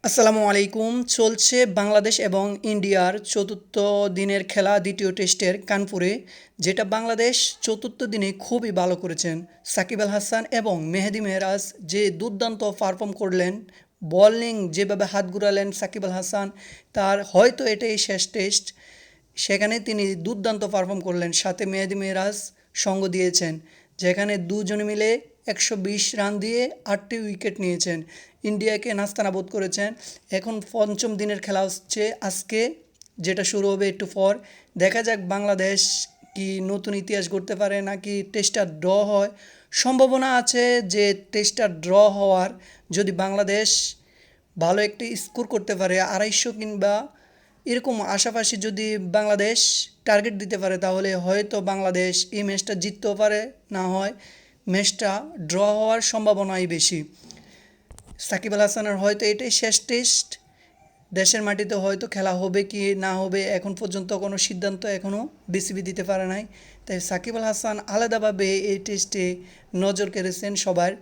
আসসালামু আলাইকুম। চলছে বাংলাদেশ এবং ইন্ডিয়ার চতুর্থ দিনের খেলা দ্বিতীয় টেস্টের কানপুরে, যেটা বাংলাদেশ চতুর্থ দিনে খুবই ভালো করেছেন। সাকিব আল হাসান এবং মেহেদী মেহরাজ যে দুর্দান্ত পারফর্ম করলেন, বোলিং যেভাবে হাত ঘুরালেন সাকিব আল হাসান, তার হয়তো এটাই শেষ টেস্ট। সেখানে তিনি দুর্দান্ত পারফর্ম করলেন, সাথে মেহেদী মেহরাজ সঙ্গ দিয়েছেন, যেখানে দুজনে মিলে 120 রান দিয়ে 8টি উইকেট নিয়েছেন, ইন্ডিয়াকে নাস্তানাবুদ করেছেন। এখন পঞ্চম দিনের খেলা হচ্ছে আজকে, যেটা শুরু হবে একটু পর। দেখা যাক বাংলাদেশ কি নতুন ইতিহাস গড়তে পারে নাকি টেস্টটা ড্র হয়। সম্ভাবনা আছে যে টেস্টটা ড্র হওয়ার, যদি বাংলাদেশ ভালো একটি স্কোর করতে পারে 250 কিংবা এরকম আশাপাশি, যদি বাংলাদেশ টার্গেট দিতে পারে, তাহলে হয়তো বাংলাদেশ এই ম্যাচটা জিততেও পারে, না হয় ম্যাচটা ড্র হওয়ার সম্ভাবনাই বেশি। সাকিব আল হাসানের হয়তো এটাই শেষ টেস্ট, দেশের মাটিতে হয়তো খেলা হবে কি না হবে এখন পর্যন্ত কোনো সিদ্ধান্ত এখনও বিসিবি দিতে পারে নাই। তাই সাকিব আল হাসান আলাদাভাবে এই টেস্টে নজর কেড়েছেন সবার।